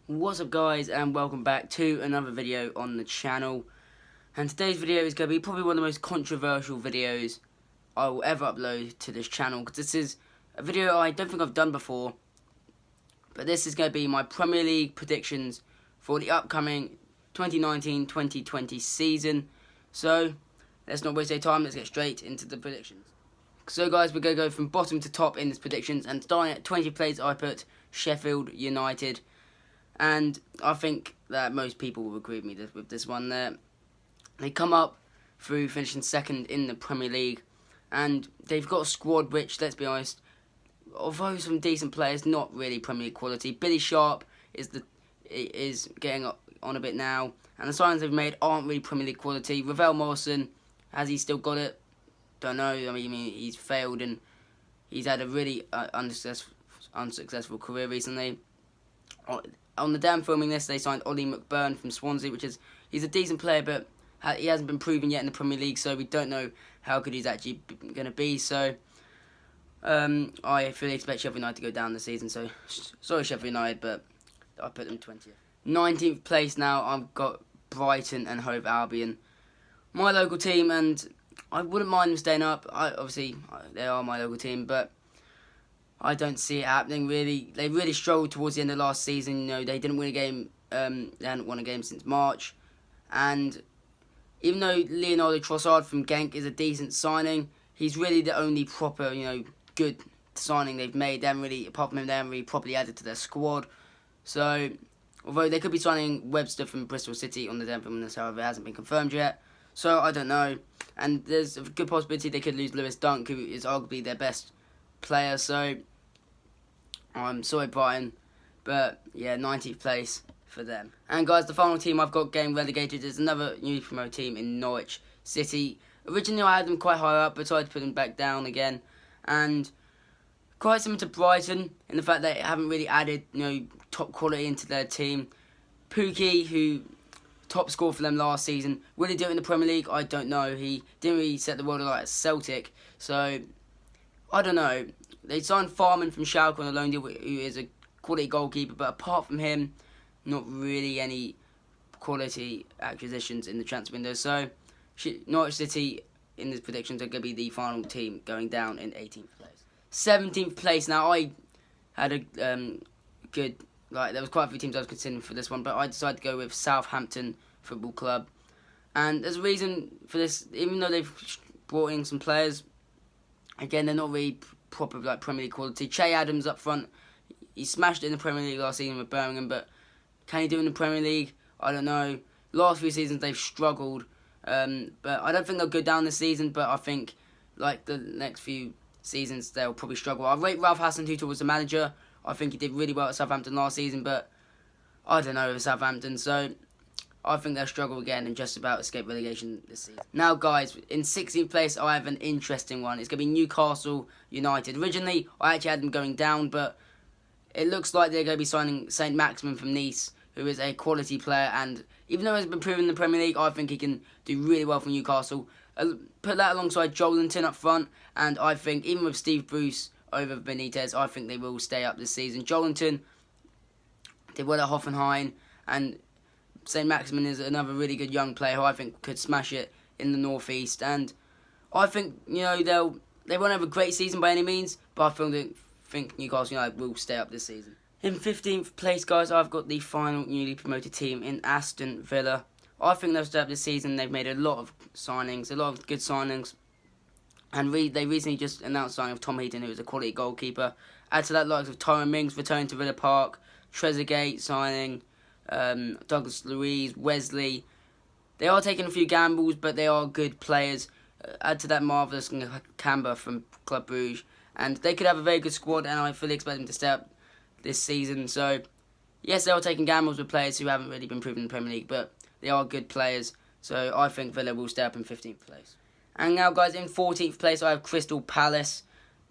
What's up guys, and welcome back to another video on the channel. And today's video is going to be probably one of the most controversial videos I will ever upload to this channel, because this is a video I don't think I've done before. But this is going to be my Premier League predictions for the upcoming 2019-2020 season. So let's not waste any time, let's get straight into the predictions. So guys, we're going to go from bottom to top in this predictions, and starting at 20th place I put Sheffield United. And I think that most people will agree with me with this one there. They come up through finishing second in the Premier League, and they've got a squad which, let's be honest, although some decent players, not really Premier League quality. Billy Sharp is getting on a bit now, and the signings they've made aren't really Premier League quality. Ravel Morrison, has he still got it? Don't know. I mean, he's failed, and he's had a really unsuccessful career recently. On the damn filming list, they signed Ollie McBurn from Swansea, he's a decent player, but he hasn't been proven yet in the Premier League, so we don't know how good he's actually going to be. So I fully expect Sheffield United to go down this season. So sorry Sheffield United, but I put them 20th. 19th place now, I've got Brighton and Hove Albion, my local team, and I wouldn't mind them staying up. Obviously, they are my local team, but I don't see it happening, really. They really struggled towards the end of last season. You know, they didn't win a game. They hadn't won a game since March. And even though Leonardo Trossard from Genk is a decent signing, he's really the only proper, good signing they've made. They haven't really, apart from him, they haven't really properly added to their squad. So, although they could be signing Webster from Bristol City on the Denver list, however, it hasn't been confirmed yet. So, I don't know. And there's a good possibility they could lose Lewis Dunk, who is arguably their best player. So I'm sorry Brighton, but yeah, 19th place for them. And guys, the final team I've got getting relegated is another newly promoted team in Norwich City. Originally I had them quite high up, but tried to put them back down again, and quite similar to Brighton in the fact that they haven't really added top quality into their team. Pukki, who top scorer for them last season, will he do it in the Premier League? I don't know. He didn't really set the world alight at Celtic, so I don't know. They signed Farman from Schalke on a loan deal, who is a quality goalkeeper, but apart from him, not really any quality acquisitions in the transfer window. So, Norwich City, in these predictions, are going to be the final team going down in 18th place. 17th place, now I had a good, there was quite a few teams I was considering for this one, but I decided to go with Southampton Football Club. And there's a reason for this, even though they've brought in some players, again, they're not really proper Premier League quality. Che Adams up front, he smashed it in the Premier League last season with Birmingham, but can he do it in the Premier League? I don't know. Last few seasons they've struggled, but I don't think they'll go down this season, but I think the next few seasons they'll probably struggle. I rate Ralph Hasenhüttl was the manager. I think he did really well at Southampton last season, but I don't know with Southampton, so I think they'll struggle again and just about escape relegation this season. Now, guys, in 16th place, I have an interesting one. It's going to be Newcastle United. Originally, I actually had them going down, but it looks like they're going to be signing Saint Maximin from Nice, who is a quality player. And even though he's been proven in the Premier League, I think he can do really well for Newcastle. Put that alongside Joelinton up front, and I think even with Steve Bruce over Benitez, I think they will stay up this season. Joelinton did well at Hoffenheim, and Saint Maximin is another really good young player who I think could smash it in the northeast, and I think they won't have a great season by any means, but I think Newcastle United will stay up this season. In 15th place, guys, I've got the final newly promoted team in Aston Villa. I think they'll stay up this season. They've made a lot of signings, a lot of good signings, and they recently just announced signing of Tom Heaton, who is a quality goalkeeper. Add to that likes of Tyrone Mings returning to Villa Park, Trezeguet signing, Douglas Luiz, Wesley. They are taking a few gambles, but they are good players. Add to that marvellous Kamba from Club Brugge, and they could have a very good squad, and I fully expect them to stay up this season. So, yes, they are taking gambles with players who haven't really been proven in the Premier League, but they are good players, so I think Villa will stay up in 15th place. And now, guys, in 14th place, I have Crystal Palace.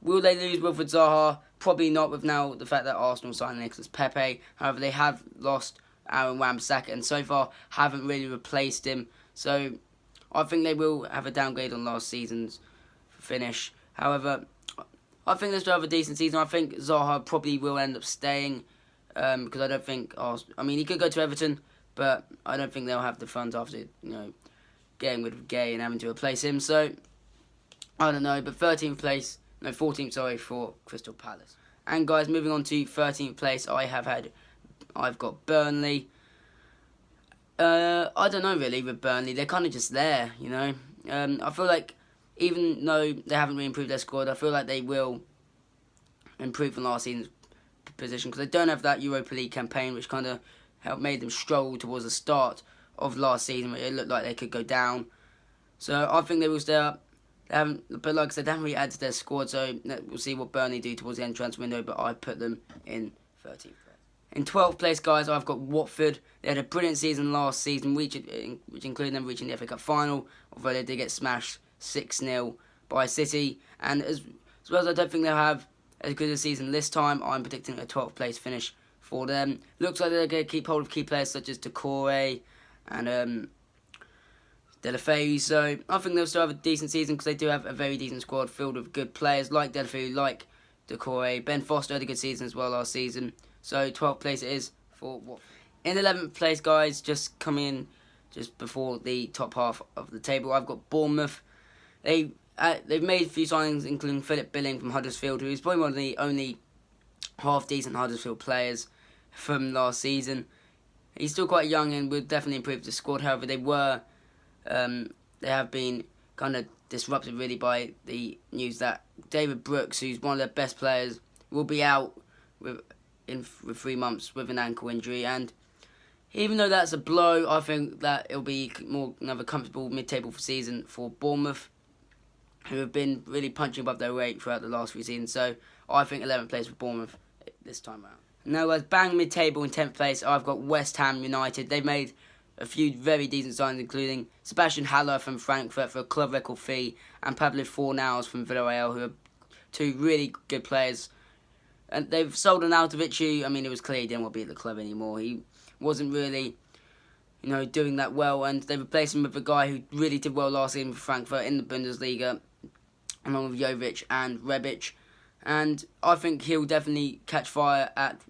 Will they lose Wilfried Zaha? Probably not, with now the fact that Arsenal signed Nicolas Pepe. However, they have lost Aaron Wan-Bissaka, and so far haven't really replaced him. So I think they will have a downgrade on last season's finish. However, I think they'll still have a decent season. I think Zaha probably will end up staying because I don't think I mean, he could go to Everton, but I don't think they'll have the funds after getting rid of Gay and having to replace him. So I don't know, but 14th, sorry, for Crystal Palace. And guys, moving on to 13th place, I've got Burnley. I don't know really with Burnley. They're kind of just there, I feel like even though they haven't really improved their squad, I feel like they will improve from last season's position, because they don't have that Europa League campaign, which kind of made them struggle towards the start of last season, where it looked like they could go down. So I think they will stay up. But like I said, they haven't really added to their squad, so we'll see what Burnley do towards the end of the transfer window, but I put them in 13th place. In 12th place, guys, I've got Watford. They had a brilliant season last season, which included them reaching the FA Cup final, although they did get smashed 6-0 by City. And as well as I don't think they'll have as good a season this time, I'm predicting a 12th place finish for them. Looks like they're going to keep hold of key players such as Doucouré and Deulofeu, so I think they'll still have a decent season, because they do have a very decent squad filled with good players like Deulofeu, like Doucouré. Ben Foster had a good season as well last season, so 12th place it is for Watford. In 11th place, guys, just coming in just before the top half of the table, I've got Bournemouth. They've made a few signings, including Philip Billing from Huddersfield, who is probably one of the only half-decent Huddersfield players from last season. He's still quite young and will definitely improve the squad. However, they have been kind of disrupted really by the news that David Brooks, who's one of their best players, will be out with 3 months with an ankle injury. And even though that's a blow, I think that it'll be more another comfortable mid-table season for Bournemouth, who have been really punching above their weight throughout the last few seasons. So I think 11th place for Bournemouth this time around. Now, guys, bang mid-table in 10th place, I've got West Ham United. They've made a few very decent signings, including Sebastian Haller from Frankfurt for a club record fee, and Pablo Fornals from Villarreal, who are two really good players. And they've sold Arnautovic, who, I mean, it was clear he didn't want to be at the club anymore. He wasn't really, doing that well, and they replaced him with a guy who really did well last season for Frankfurt in the Bundesliga, along with Jovic and Rebic. And I think he'll definitely catch fire at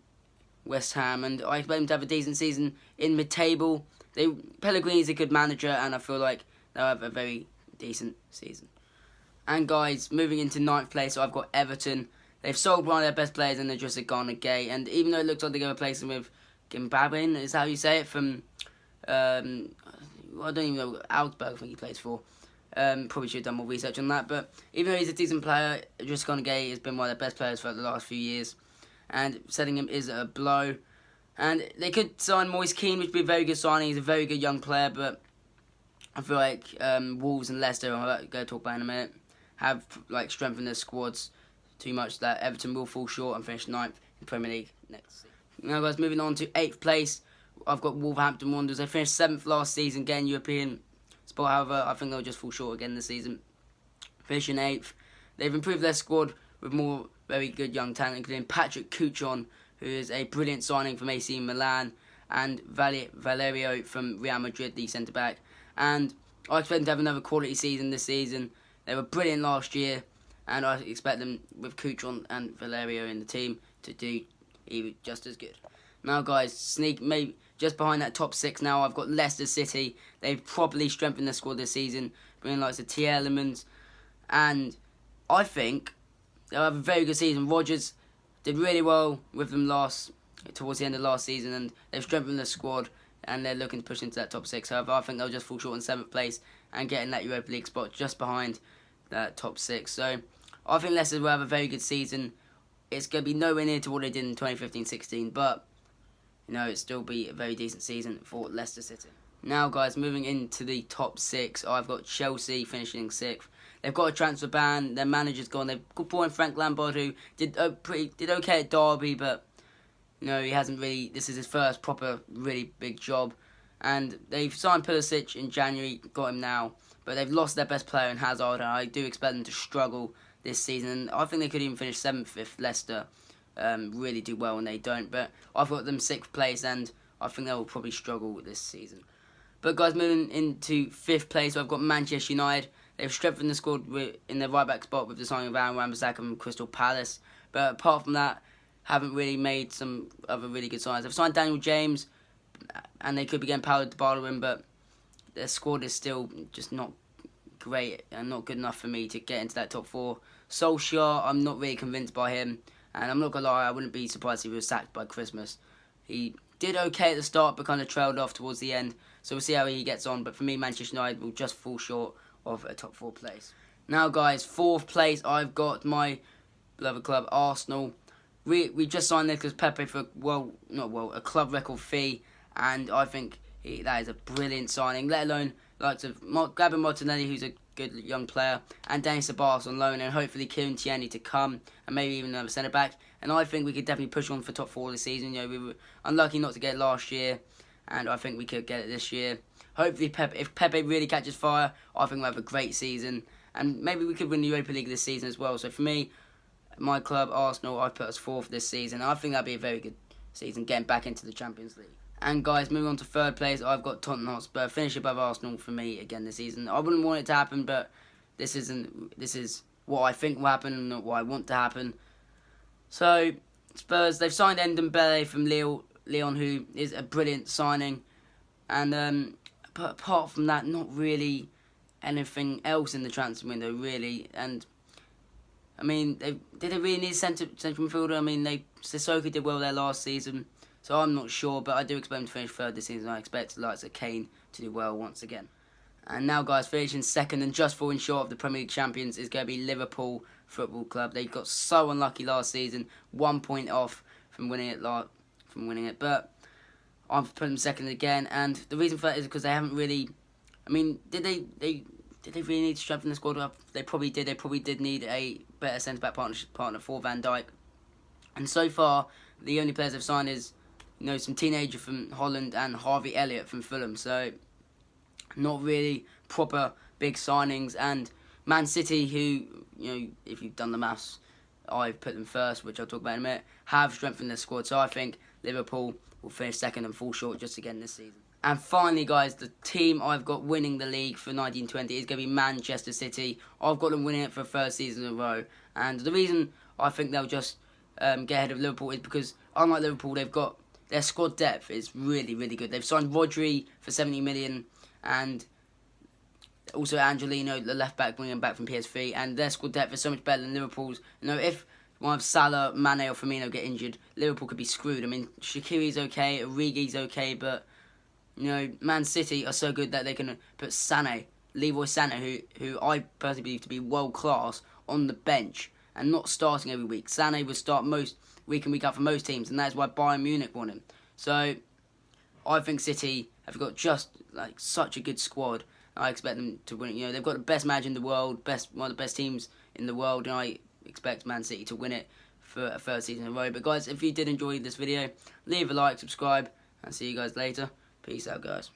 West Ham, and I expect him to have a decent season in mid-table. Pellegrini's a good manager, and I feel like they'll have a very decent season. And guys, moving into 9th place, so I've got Everton. They've sold one of their best players in Idrissa Gana Gueye, and even though it looks like they're going to replace him with Gimbabin, is how you say it, from I don't even know, Augsburg I think he plays for. Probably should have done more research on that, but even though he's a decent player, Idrissa Gana Gueye has been one of their best players for the last few years, and selling him is a blow. And they could sign Moise Kean, which would be a very good signing. He's a very good young player, but I feel like Wolves and Leicester, I'm going to talk about in a minute, have strengthened their squads too much that Everton will fall short and finish 9th in Premier League next season. Now, guys, moving on to 8th place, I've got Wolverhampton Wanderers. They finished 7th last season, getting European spot. However, I think they'll just fall short again this season, finishing 8th. They've improved their squad with more very good young talent, including Patrick Cuchon, who is a brilliant signing from AC Milan, and Valerio from Real Madrid, the centre-back. And I expect them to have another quality season this season. They were brilliant last year, and I expect them, with Cuchon and Valerio in the team, to do even just as good. Now, guys, maybe just behind that top 6 now, I've got Leicester City. They've properly strengthened their squad this season, bringing likes of Tielemans, and I think they'll have a very good season. Rodgers did really well with them towards the end of last season, and they've strengthened the squad, and they're looking to push into that top 6. However, I think they'll just fall short in 7th place and get in that Europa League spot just behind that top 6. So I think Leicester will have a very good season. It's going to be nowhere near to what they did in 2015-16, but it'll still be a very decent season for Leicester City. Now, guys, moving into the top 6, I've got Chelsea finishing 6th. They've got a transfer ban. Their manager's gone. They've brought in Frank Lampard, who did okay at Derby, but he hasn't really. This is his first proper, really big job. And they've signed Pulisic in January, got him now, but they've lost their best player in Hazard, and I do expect them to struggle this season. And I think they could even finish 7th if Leicester really do well, and they don't. But I've got them 6th place, and I think they will probably struggle this season. But guys, moving into 5th place, I've got Manchester United. They've strengthened the squad in their right-back spot with the signing of Aaron Wan-Bissaka from Crystal Palace. But apart from that, haven't really made some other really good signs. They've signed Daniel James, and they could be getting Paulo Dybala in, but their squad is still just not great and not good enough for me to get into that top 4. Solskjaer, I'm not really convinced by him, and I'm not gonna lie, I wouldn't be surprised if he was sacked by Christmas. He did okay at the start, but kind of trailed off towards the end, so we'll see how he gets on. But for me, Manchester United will just fall short of a top 4 place. Now, guys, 4th place, I've got my beloved club, Arsenal. We just signed Nicolas Pepe for a club record fee, and I think that is a brilliant signing. Let alone likes of Gabriel Martinelli, who's a good young player, and Denis Ceballos on loan, and hopefully Kieran Tierney to come, and maybe even another centre back. And I think we could definitely push on for top 4 this season. You know, we were unlucky not to get it last year, and I think we could get it this year. Hopefully, if Pepe really catches fire, I think we'll have a great season, and maybe we could win the Europa League this season as well. So for me, my club, Arsenal, I've put us 4th this season. I think that'd be a very good season, getting back into the Champions League. And guys, moving on to 3rd place, I've got Tottenham Hotspur, finish above Arsenal for me again this season. I wouldn't want it to happen, but this is what I think will happen, not what I want to happen. So, Spurs, they've signed Ndombele from Lyon, who is a brilliant signing. And but apart from that, not really anything else in the transfer window, really. And I mean, did they really need a central midfielder? I mean, Sissoko did well there last season, so I'm not sure, but I do expect them to finish 3rd this season. I expect the likes of Kane to do well once again. And now, guys, finishing 2nd and just falling short of the Premier League champions is going to be Liverpool Football Club. They got so unlucky last season, 1 point off from winning it. But I've put them 2nd again, and the reason for that is because they haven't really. I mean, did they really need to strengthen the squad up? They probably did. They probably did need a better centre-back partner for Van Dijk. And so far, the only players they've signed is, you know, some teenager from Holland and Harvey Elliott from Fulham. So, not really proper big signings. And Man City, who, you know, if you've done the maths, I've put them 1st, which I'll talk about in a minute, have strengthened their squad. So I think Liverpool will finish 2nd and fall short just again this season. And finally, guys, the team I've got winning the league for 1920 is going to be Manchester City. I've got them winning it for a 3rd season in a row. And the reason I think they'll just get ahead of Liverpool is because, unlike Liverpool, they've got their squad depth is really, really good. They've signed Rodri for 70 million, and also Angelino, the left back, bringing him back from PSV. And their squad depth is so much better than Liverpool's. You know, if one of Salah, Mane, or Firmino get injured, Liverpool could be screwed. I mean, Shaqiri's okay, Origi's okay, but you know, Man City are so good that they can put Leroy Sané, who I personally believe to be world class, on the bench and not starting every week. Sané would start week in, week out for most teams, and that's why Bayern Munich want him. So I think City have got just like such a good squad. I expect them to win it. You know, they've got the best manager in the world, one of the best teams in the world, and I expect Man City to win it for a 3rd season in a row. But guys, if you did enjoy this video, leave a like, subscribe, and see you guys later. Peace out, guys.